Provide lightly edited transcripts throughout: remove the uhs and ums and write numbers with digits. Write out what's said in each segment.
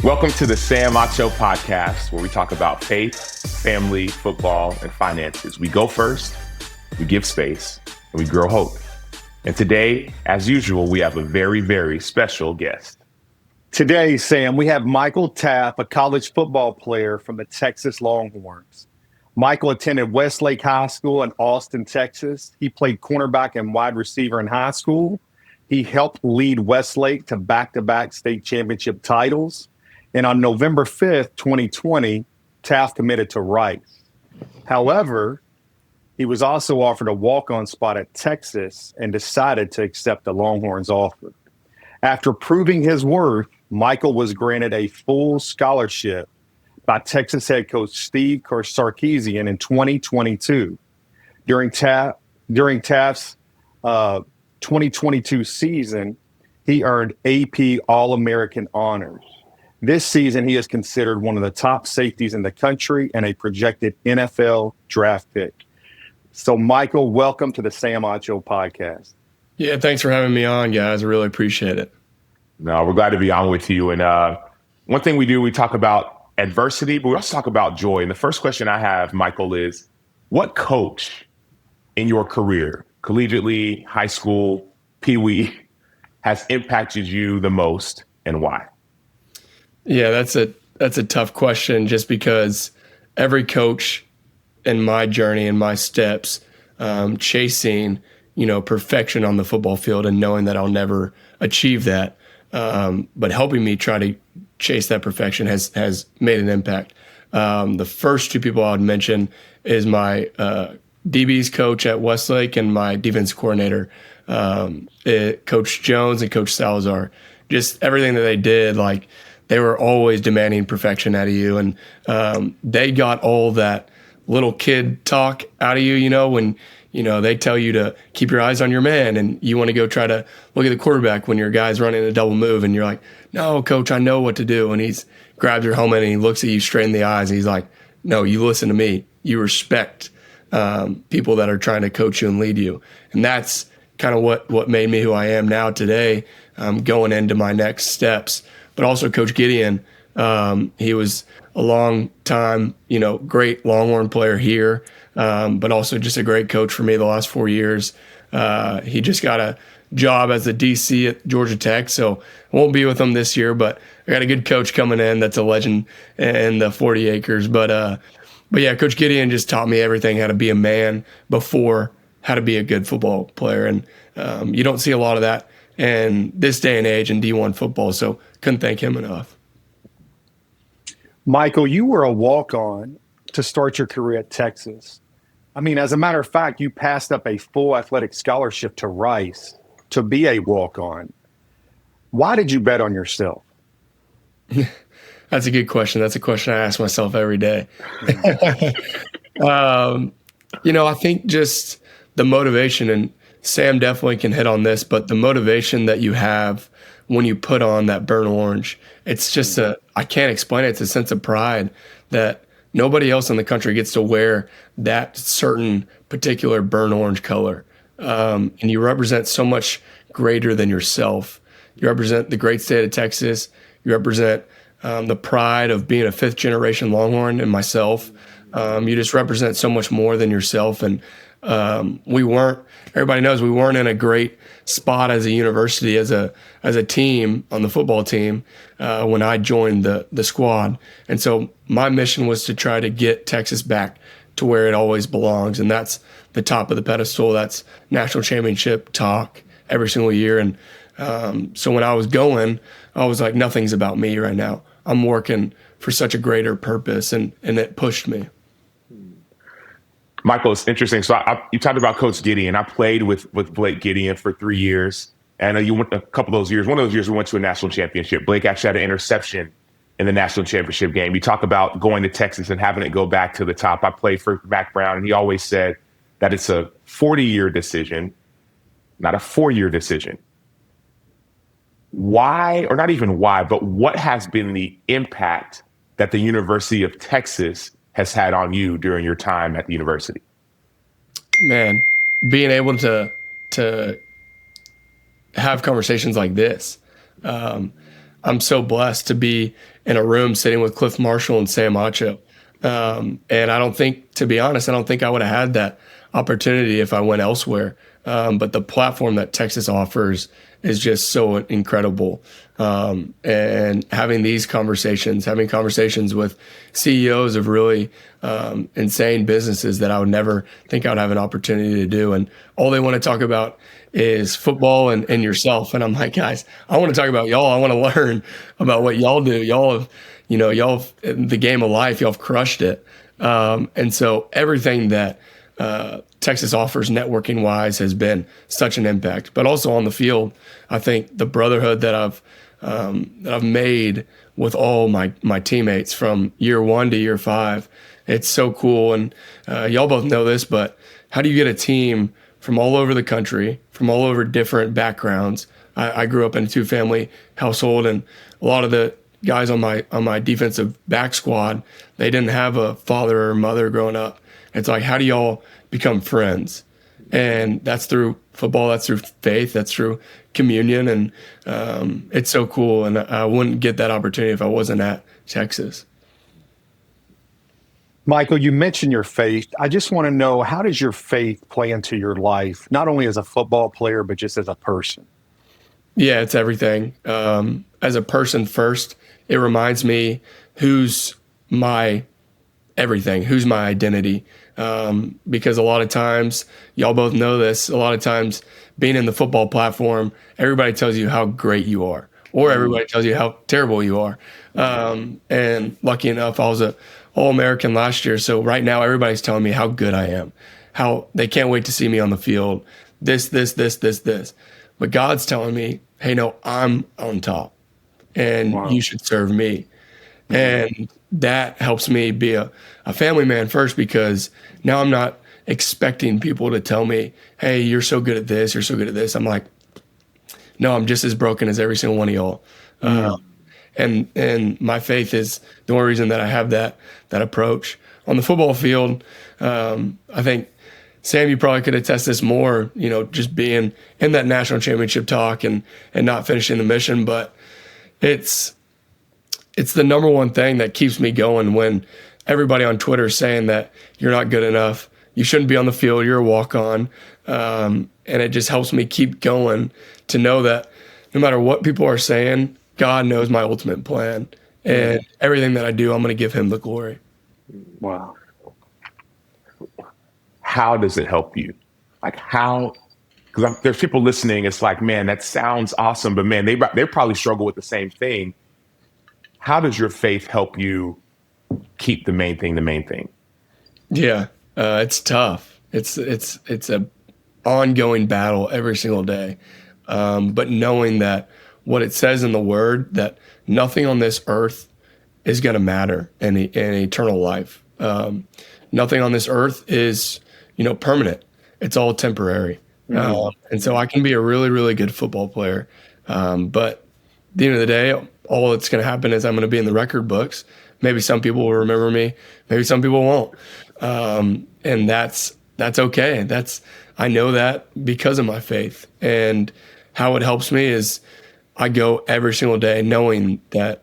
Welcome to the Acho podcast, where we talk about faith, family, football, and finances. We go first, we give space, and we grow hope. And today, as usual, we have a very, very special guest. Today, Sam, we have Michael Taaffe, a college football player from the Texas Longhorns. Michael attended Westlake High School in Austin, Texas. He played cornerback and wide receiver in high school. He helped lead Westlake to back-to-back state championship titles. And on November 5th, 2020, Taaffe committed to Rice. However, he was also offered a walk-on spot at Texas and decided to accept the Longhorns' offer. After proving his worth, Michael was granted a full scholarship by Texas head coach Steve Sarkisian in 2022. During Taaffe's 2022 season, he earned AP All-American honors. This season, he is considered one of the top safeties in the country and a projected NFL draft pick. So, Michael, welcome to the Acho podcast. Yeah, thanks for having me on, guys. I really appreciate it. No, we're glad to be on with you. And one thing we do, we talk about adversity, but we also talk about joy. And the first question I have, Michael, is what coach in your career, collegiately, high school, peewee, has impacted you the most and why? Yeah, that's a tough question, just because every coach in my journey and my steps, chasing, perfection on the football field and knowing that I'll never achieve that, but helping me try to chase that perfection has made an impact. The first two people I would mention is my DB's coach at Westlake and my defense coordinator, Coach Jones and Coach Salazar. Just everything that they did, they were always demanding perfection out of you. And they got all that little kid talk out of you, when, they tell you to keep your eyes on your man and you want to go try to look at the quarterback when your guy's running a double move and you're like, no, coach, I know what to do. And he's grabs your helmet and he looks at you straight in the eyes and he's like, no, you listen to me. You respect people that are trying to coach you and lead you. And that's kind of what made me who I am now today, going into my next steps. But also Coach Gideon, he was a long time, great Longhorn player here, but also just a great coach for me the last 4 years. He just got a job as a DC at Georgia Tech, so I won't be with him this year, but I got a good coach coming in that's a legend in the 40 acres. But yeah, Coach Gideon just taught me everything, how to be a man before how to be a good football player. And you don't see a lot of that in this day and age in D1 football, so couldn't thank him enough. Michael, you were a walk-on to start your career at Texas. I mean, as a matter of fact, you passed up a full athletic scholarship to Rice to be a walk-on. Why did you bet on yourself? That's a good question. That's a question I ask myself every day. I think just the motivation, and Sam definitely can hit on this, but the motivation that you have when you put on that burnt orange, it's just I can't explain it. It's a sense of pride that nobody else in the country gets to wear that certain particular burnt orange color. And you represent so much greater than yourself. You represent the great state of Texas. You represent the pride of being a fifth generation Longhorn and myself. You just represent so much more than yourself. And everybody knows we weren't in a great spot as a university, as a team on the football team, when I joined the squad. And so my mission was to try to get Texas back to where it always belongs. And that's the top of the pedestal. That's national championship talk every single year. And so when I was going, I was like, nothing's about me right now. I'm working for such a greater purpose, and it pushed me. Michael, it's interesting. So you talked about Coach Gideon. I played with Blake Gideon for 3 years. And you went a couple of those years. One of those years we went to a national championship. Blake actually had an interception in the national championship game. You talk about going to Texas and having it go back to the top. I played for Mac Brown, and he always said that it's a 40-year decision, not a 4-year decision. Why, or not even why, but what has been the impact that the University of Texas has had on you during your time at the university? Man, being able to have conversations like this. I'm so blessed to be in a room sitting with Clif Marshall and Sam Acho. And I don't think, to be honest, I don't think I would have had that opportunity if I went elsewhere. But the platform that Texas offers is just so incredible. And having these conversations, having conversations with CEOs of really insane businesses that I would never think I would have an opportunity to do. And all they want to talk about is football and yourself. And I'm like, guys, I want to talk about y'all. I want to learn about what y'all do. Y'all have, the game of life, y'all have crushed it. And so everything that Texas offers networking wise has been such an impact, but also on the field, I think the brotherhood that I've made with all my teammates from year 1 to year 5, it's so cool. And y'all both know this, but how do you get a team from all over the country, from all over different backgrounds? I grew up in a 2-family household, and a lot of the guys on my defensive back squad, they didn't have a father or mother growing up. It's like, how do y'all become friends? And that's through football, that's through faith, that's through communion, and it's so cool. And I wouldn't get that opportunity if I wasn't at Texas. Michael, you mentioned your faith. I just want to know, how does your faith play into your life, not only as a football player, but just as a person? Yeah, it's everything. As a person first, it reminds me who's my everything, who's my identity. Because a lot of times, y'all both know this, a lot of times being in the football platform, everybody tells you how great you are, or everybody tells you how terrible you are. And lucky enough, I was a All-American last year. So right now, everybody's telling me how good I am, how they can't wait to see me on the field, this. But God's telling me, hey, no, I'm on top, and you should serve me. And that helps me be a family man first, because now I'm not expecting people to tell me, hey, you're so good at this, you're so good at this. I'm like, no, I'm just as broken as every single one of y'all. And my faith is the only reason that I have that approach. On the football field, I think, Sam, you probably could attest this more, just being in that national championship talk and not finishing the mission. But it's the number one thing that keeps me going when everybody on Twitter is saying that you're not good enough, you shouldn't be on the field, you're a walk-on. And it just helps me keep going to know that no matter what people are saying, God knows my ultimate plan. And everything that I do, I'm going to give him the glory. Wow. How does it help you? Like, how? Because there's people listening. It's like, man, that sounds awesome, but man, they probably struggle with the same thing. How does your faith help you keep the main thing? Yeah, it's tough. It's a ongoing battle every single day. But knowing that what it says in the Word, that nothing on this earth is going to matter in eternal life. Nothing on this earth is permanent. It's all temporary. And so I can be a really, really good football player. But at the end of the day, all that's going to happen is I'm going to be in the record books. Maybe some people will remember me. Maybe some people won't. And that's okay. I know that because of my faith. And how it helps me is I go every single day knowing that,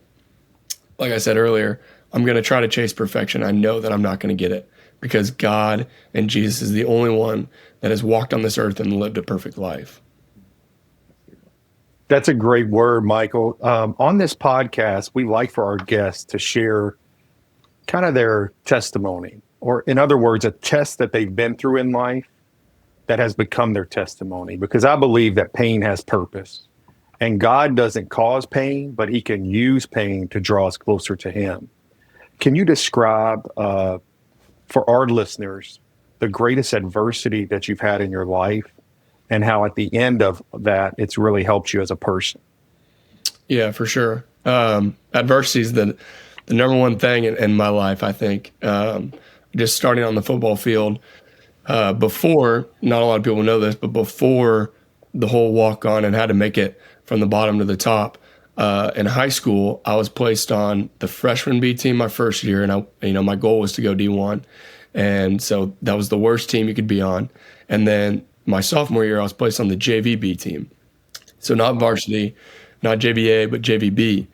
like I said earlier, I'm going to try to chase perfection. I know that I'm not going to get it, because God and Jesus is the only one that has walked on this earth and lived a perfect life. That's a great word, Michael. On this podcast, we like for our guests to share kind of their testimony, or in other words, a test that they've been through in life that has become their testimony, because I believe that pain has purpose, and God doesn't cause pain, but he can use pain to draw us closer to him. Can you describe for our listeners the greatest adversity that you've had in your life, and how at the end of that, it's really helped you as a person? Yeah, for sure. Adversity is the number one thing in my life, I think. Just starting on the football field, before, not a lot of people know this, but before the whole walk-on and how to make it from the bottom to the top, in high school, I was placed on the freshman B team my first year, and my goal was to go D1. And so that was the worst team you could be on. And then my sophomore year, I was placed on the JV B team. So not varsity, not JVA, but JVB.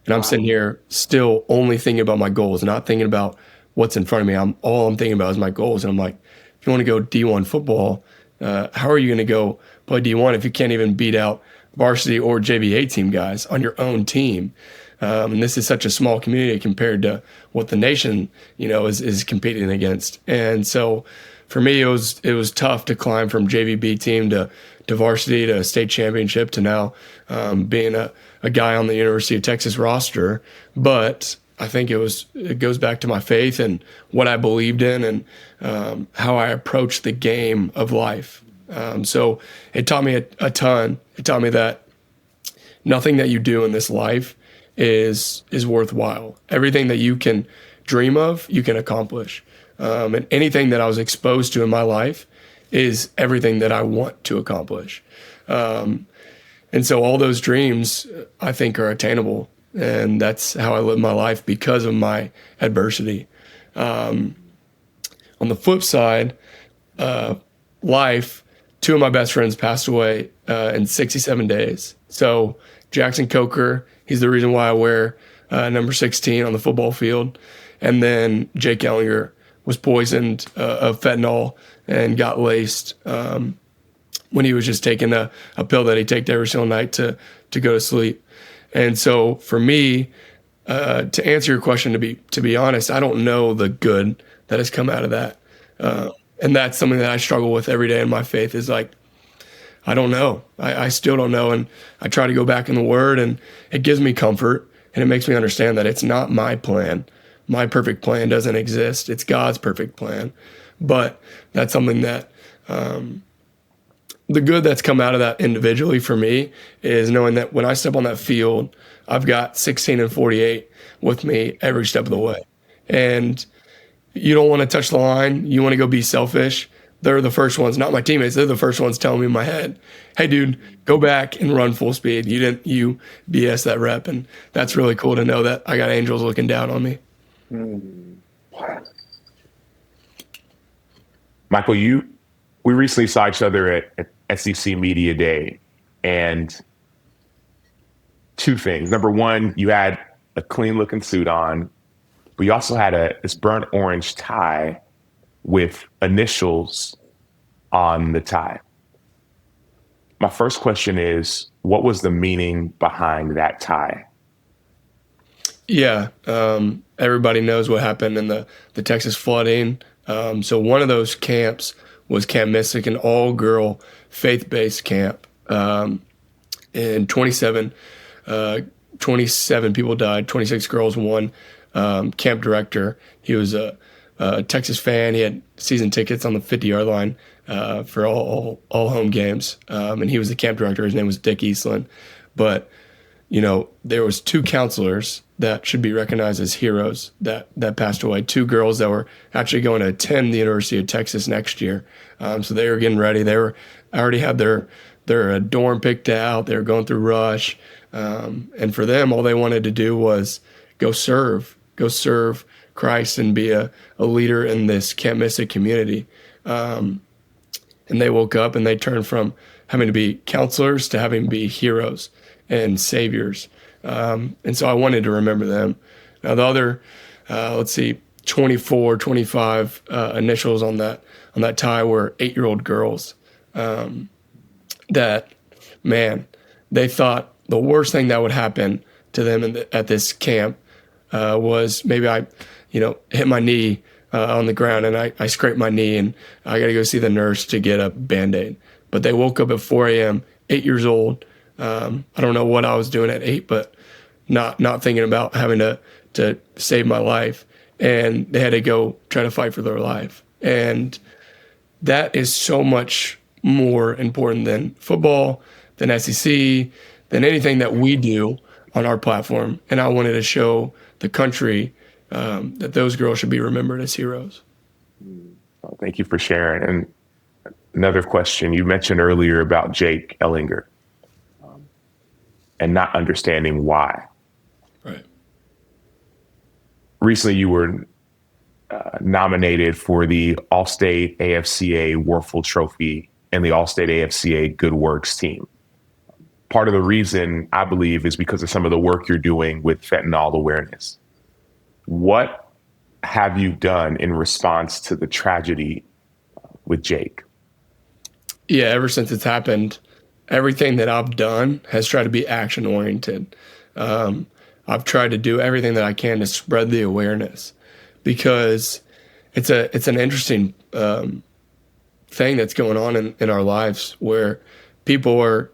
And I'm sitting here still only thinking about my goals, not thinking about what's in front of me. All I'm thinking about is my goals. And I'm like, if you want to go D1 football, how are you going to go play D1 if you can't even beat out varsity or JV team guys on your own team? And this is such a small community compared to what the nation, is competing against. And so for me, it was tough to climb from JVB team to varsity to state championship to now being a guy on the University of Texas roster. But I think it goes back to my faith and what I believed in and how I approached the game of life. So it taught me a ton. It taught me that nothing that you do in this life is worthwhile. Everything that you can dream of, you can accomplish. And anything that I was exposed to in my life is everything that I want to accomplish. And so all those dreams, I think, are attainable. And that's how I live my life because of my adversity. On the flip side, life, two of my best friends passed away in 67 days. So Jackson Coker, he's the reason why I wear number 16 on the football field. And then Jake Ellinger was poisoned of fentanyl and got laced when he was just taking a pill that he takes every single night to go to sleep. And so for me, to answer your question, to be honest, I don't know the good that has come out of that. And that's something that I struggle with every day in my faith is like, I don't know. I still don't know. And I try to go back in the Word, and it gives me comfort, and it makes me understand that it's not my plan. My perfect plan doesn't exist. It's God's perfect plan. But that's something that the good that's come out of that individually for me is knowing that when I step on that field, I've got 16 and 48 with me every step of the way. And you don't want to touch the line. You want to go be selfish. They're the first ones, not my teammates. They're the first ones telling me in my head, hey, dude, go back and run full speed. You BS that rep. And that's really cool to know that I got angels looking down on me. Michael, we recently saw each other at SEC Media Day, and two things. Number one, you had a clean looking suit on, but you also had this burnt orange tie with initials on the tie. My first question is, what was the meaning behind that tie? Yeah, everybody knows what happened in the Texas flooding. So one of those camps was Camp Mystic, an all-girl faith-based camp. And 27 people died, 26 girls, one camp director. He was a Texas fan. He had season tickets on the 50-yard line for all home games. And he was the camp director. His name was Dick Eastland. But, there was two counselors that should be recognized as heroes that passed away. Two girls that were actually going to attend the University of Texas next year. So they were getting ready. They already had their dorm picked out. They were going through rush. And for them, all they wanted to do was go serve Christ and be a leader in this Camp Mystic community. And they woke up and they turned from having to be counselors to having to be heroes and saviors. And so I wanted to remember them. Now the other, 24, 25 initials on that tie were 8-year-old girls. That, man, they thought the worst thing that would happen to them at this camp was maybe I, hit my knee on the ground and I scraped my knee and I got to go see the nurse to get a Band-Aid. But they woke up at 4 a.m., 8 years old. I don't know what I was doing at 8, but not thinking about having to save my life. And they had to go try to fight for their life. And that is so much more important than football, than SEC, than anything that we do on our platform. And I wanted to show the country that those girls should be remembered as heroes. Well, thank you for sharing. And another question, you mentioned earlier about Jake Ellinger and not understanding why. Right. Recently, you were nominated for the All-State AFCA Warfel Trophy and the All-State AFCA Good Works team. part of the reason, I believe, is because of some of the work you're doing with fentanyl awareness. What have you done in response to the tragedy with Jake? Yeah, ever since it's happened, everything that I've done has tried to be action oriented. I've tried to do everything that I can to spread the awareness, because it's an interesting thing that's going on in our lives, where people are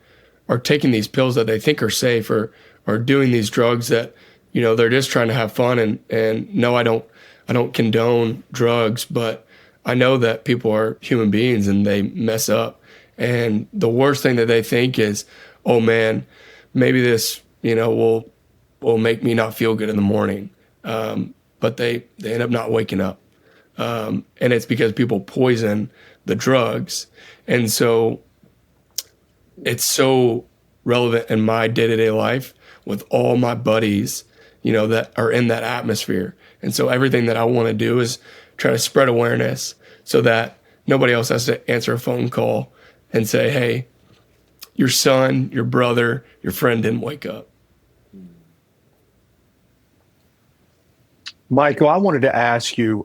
taking these pills that they think are safe, or doing these drugs that, they're just trying to have fun. And no, I don't condone drugs, but I know that people are human beings and they mess up. And the worst thing that they think is, oh man, maybe this, will make me not feel good in the morning. But they end up not waking up. And it's because people poison the drugs. And so it's so relevant in my day-to-day life with all my buddies, that are in that atmosphere. And so everything that I want to do is try to spread awareness so that nobody else has to answer a phone call and say, hey, your son, your brother, your friend didn't wake up. Michael, I wanted to ask you,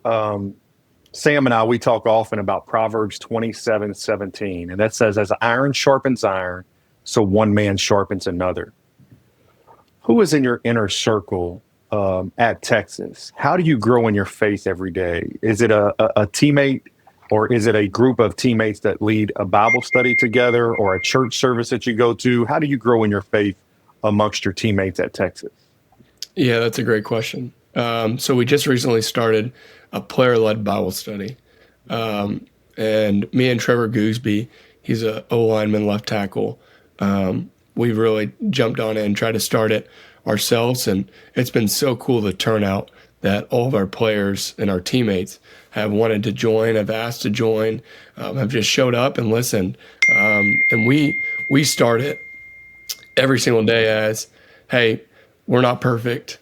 Sam and I, we talk often about Proverbs 27:17, and that says, as iron sharpens iron, so one man sharpens another. Who is in your inner circle at Texas? How do you grow in your faith every day? Is it a teammate, or is it a group of teammates that lead a Bible study together, or a church service that you go to? How do you grow in your faith amongst your teammates at Texas? Yeah, that's a great question. So we just recently started a player-led Bible study. And me and Trevor Gooseby, he's a O-lineman left tackle. We've really jumped on it and tried to start it ourselves. And it's been so cool, the turnout, that all of our players and our teammates have wanted to join, have asked to join, have just showed up and listened. And we start it every single day as, hey, we're not perfect.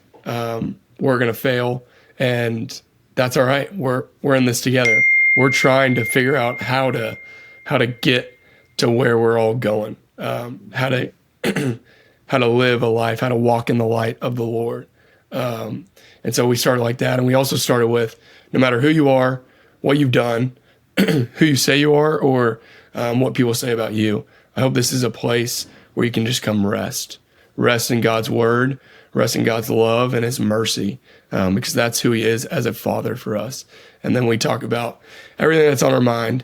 We're going to fail, and that's all right. We're in this together. We're trying to figure out how to get to where we're all going, how to how to live a life, how to walk in the light of the Lord. And so we started like that. And we also started with, no matter who you are, what you've done, who you say you are, or what people say about you, I hope this is a place where you can just come rest in God's word, rest in God's love and his mercy, because that's who he is as a father for us. And then we talk about everything that's on our mind.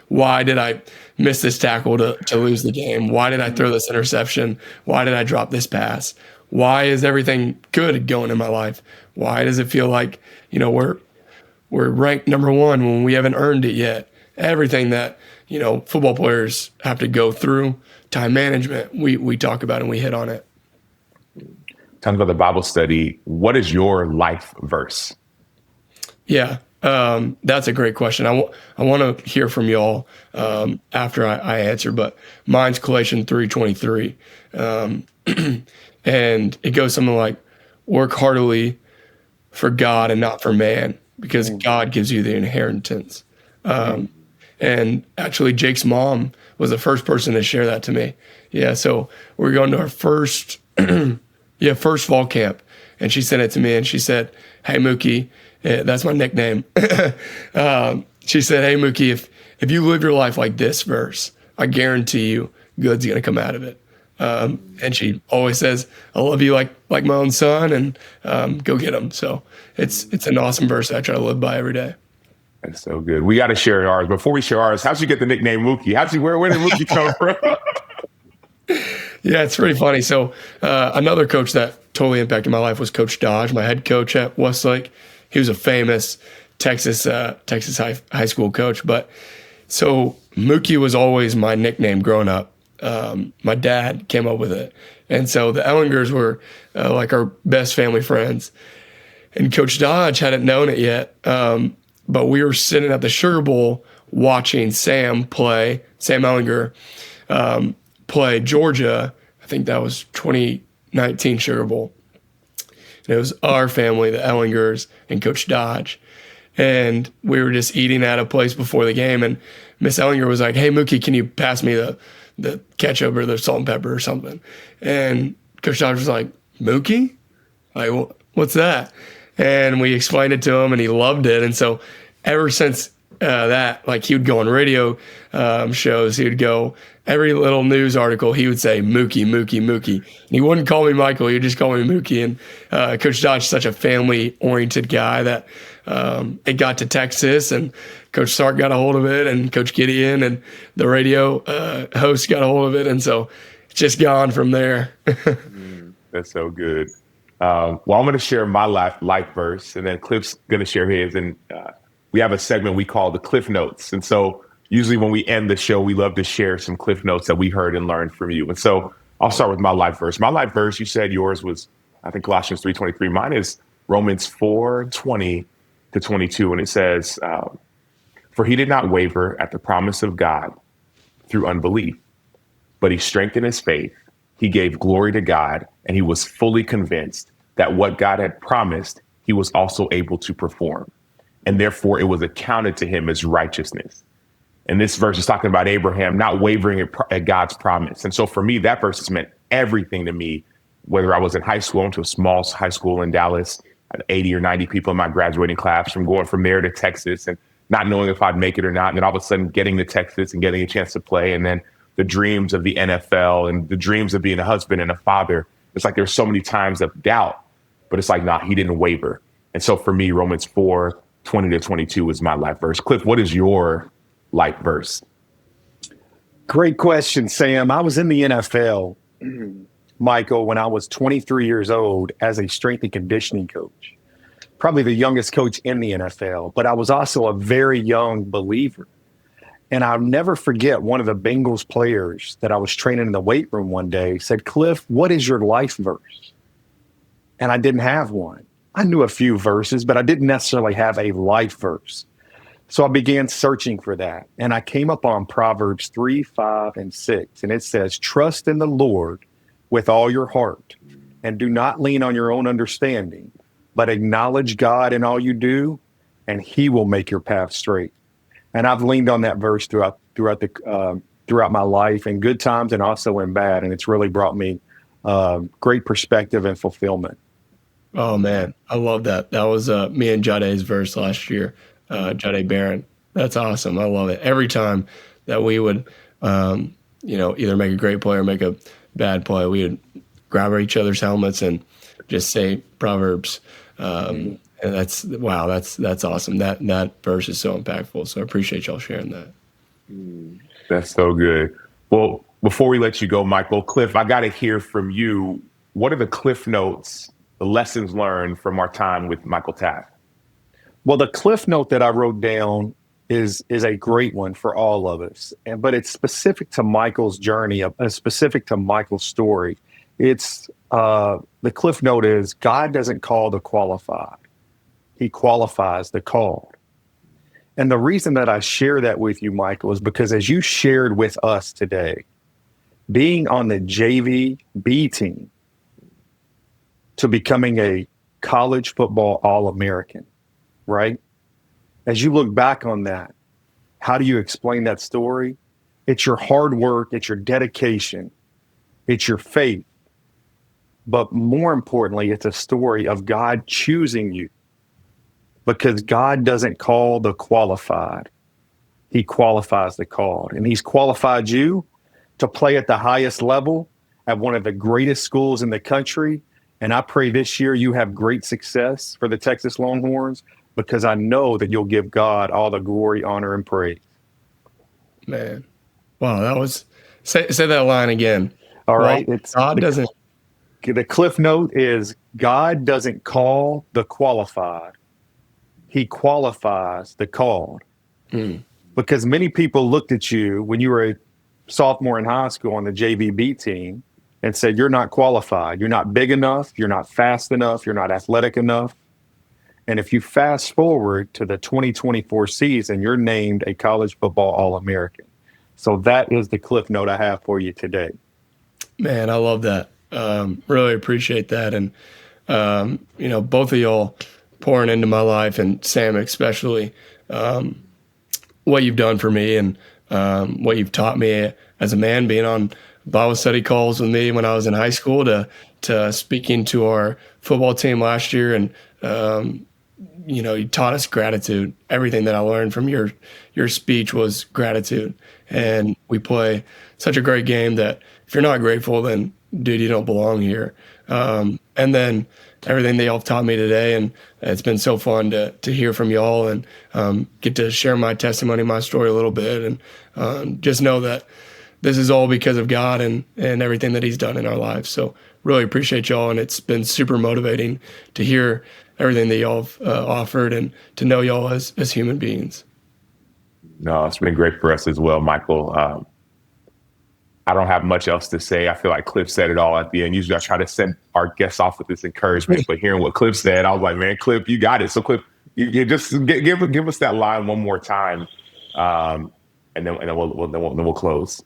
Why did I miss this tackle to lose the game? Why did I throw this interception? Why did I drop this pass? Why is everything good going in my life? Why does it feel like, we're ranked number one when we haven't earned it yet? Everything that, football players have to go through, time management, we talk about and we hit on it. Talking about the Bible study, what is your life verse? Yeah, that's a great question. I want to hear from y'all after I answer, but mine's Galatians 3:23. And it goes something like, work heartily for God and not for man, because God gives you the inheritance. And actually, Jake's mom was the first person to share that to me. Yeah, so we're going to our first fall camp, and she sent it to me, and she said, hey, Mookie, that's my nickname. She said, hey, Mookie, if you live your life like this verse, I guarantee you good's going to come out of it. And she always says, I love you like my own son, and go get him. So it's an awesome verse I try to live by every day. That's so good. We got to share ours. Before we share ours, how'd you get the nickname Mookie? Where did Mookie come from? Yeah, it's pretty funny. So another coach that totally impacted my life was Coach Dodge, my head coach at Westlake. He was a famous Texas high school coach. But so Mookie was always my nickname growing up. My dad came up with it. And so the Ellingers were like our best family friends. And Coach Dodge hadn't known it yet. But we were sitting at the Sugar Bowl watching Sam Ellinger, play Georgia. I think that was 2019 Sugar Bowl. And it was our family, the Ellingers and Coach Dodge. And we were just eating at a place before the game. And Miss Ellinger was like, hey, Mookie, can you pass me the the ketchup or the salt and pepper or something. And Coach Dodge was like, Mookie? Like, what's that? And we explained it to him, and he loved it. And so ever since that, like, he would go on radio shows. He would go every little news article. He would say Mookie, Mookie, Mookie. And he wouldn't call me Michael. He would just call me Mookie. And Coach Dodge is such a family-oriented guy that it got to Texas, and Coach Sark got a hold of it, and Coach Gideon and the radio host got a hold of it. And so it's just gone from there. That's so good. Well, I'm going to share my life verse, and then Clif's going to share his. And we have a segment we call the Cliff Notes. And so usually when we end the show, we love to share some Cliff Notes that we heard and learned from you. And so I'll start with my life verse. My life verse, you said yours was, I think, Colossians 3:23. Mine is Romans 4:20-22. And it says, for he did not waver at the promise of God through unbelief, but he strengthened his faith. He gave glory to God, and he was fully convinced that what God had promised, he was also able to perform. And therefore, it was accounted to him as righteousness. And this verse is talking about Abraham not wavering at God's promise. And so for me, that verse has meant everything to me, whether I was in high school, into a small high school in Dallas, 80 or 90 people in my graduating class, from going from there to Texas and not knowing if I'd make it or not. And then all of a sudden getting to Texas and getting a chance to play. And then the dreams of the NFL and the dreams of being a husband and a father. It's like there's so many times of doubt, but it's like, nah, he didn't waver. And so for me, Romans 4:20-22 is my life verse. Clif, what is your life verse? Great question, Sam. I was in the NFL, Michael, when I was 23 years old as a strength and conditioning coach, probably the youngest coach in the NFL, but I was also a very young believer. And I'll never forget one of the Bengals players that I was training in the weight room one day said, Clif, what is your life verse? And I didn't have one. I knew a few verses, but I didn't necessarily have a life verse. So I began searching for that. And I came up on Proverbs 3, 5, and 6. And it says, trust in the Lord with all your heart and do not lean on your own understanding, but acknowledge God in all you do, and he will make your path straight. And I've leaned on that verse throughout my life, in good times and also in bad. And it's really brought me great perspective and fulfillment. Oh, man. I love that. That was me and Jade's verse last year, Jade Barron. That's awesome. I love it. Every time that we would, either make a great play or make a bad play, we would grab each other's helmets and just say Proverbs. And that's awesome. That verse is so impactful. So I appreciate y'all sharing that. That's so good. Well, before we let you go, Michael, Clif, I got to hear from you. What are the Cliff Notes, the lessons learned from our time with Michael Taaffe? Well, the Cliff Note that I wrote down is a great one for all of us, but it's specific to Michael's journey, specific to Michael's story. It's the Cliff Note is God doesn't call the qualified. He qualifies the called. And the reason that I share that with you, Michael, is because as you shared with us today, being on the JV B team to becoming a college football All-American, right? As you look back on that, how do you explain that story? It's your hard work, it's your dedication, it's your faith. But more importantly, it's a story of God choosing you, because God doesn't call the qualified. He qualifies the called. And he's qualified you to play at the highest level at one of the greatest schools in the country. And I pray this year you have great success for the Texas Longhorns, because I know that you'll give God all the glory, honor, and praise. Man. Wow, that was say that line again. All right. It's God doesn't. The Cliff Note is God doesn't call the qualified. He qualifies the called. Because many people looked at you when you were a sophomore in high school on the JVB team and said, you're not qualified. You're not big enough. You're not fast enough. You're not athletic enough. And if you fast forward to the 2024 season, you're named a college football All-American. So that is the Cliff Note I have for you today. Man, I love that. Really appreciate that. And, both of y'all pouring into my life, and Sam especially, what you've done for me and what you've taught me as a man, being on Bible study calls with me when I was in high school, to speaking to our football team last year. And, you taught us gratitude. Everything that I learned from your speech was gratitude. And we play such a great game that if you're not grateful, then dude, you don't belong here. And then everything that y'all have taught me today, and it's been so fun to hear from y'all and get to share my testimony, my story a little bit, and just know that this is all because of God and everything that He's done in our lives. So really appreciate y'all, and it's been super motivating to hear everything that y'all have offered and to know y'all as human beings. No, it's been great for us as well, Michael. I don't have much else to say. I feel like Cliff said it all at the end. Usually I try to send our guests off with this encouragement, but hearing what Cliff said, I was like, man, Cliff, you got it. So Cliff, you just give us that line one more time, and then we'll close.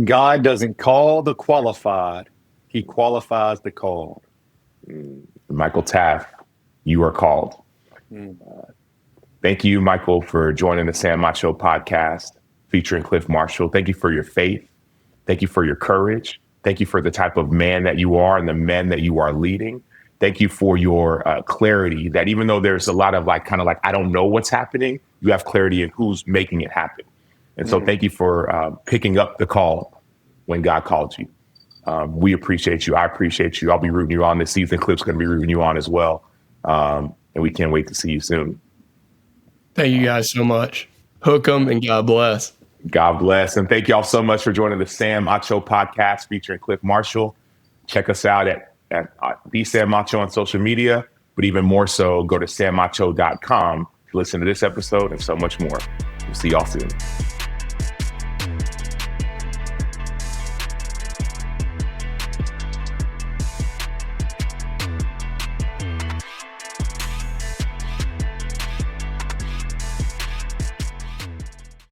God doesn't call the qualified; He qualifies the called. Michael Taaffe, you are called. Thank you, Michael, for joining the Sam Acho podcast featuring Clif Marshall. Thank you for your faith. Thank you for your courage. Thank you for the type of man that you are and the men that you are leading. Thank you for your clarity, that even though there's a lot of I don't know what's happening, you have clarity in who's making it happen. And so thank you for picking up the call when God called you. We appreciate you. I appreciate you. I'll be rooting you on this season. Clip's going to be rooting you on as well. And we can't wait to see you soon. Thank you guys so much. Hook 'em and God bless. God bless. And thank y'all so much for joining the Sam Acho podcast featuring Clif Marshall. Check us out at the Sam Acho on social media, but even more so, go to samacho.com to listen to this episode and so much more. We'll see y'all soon.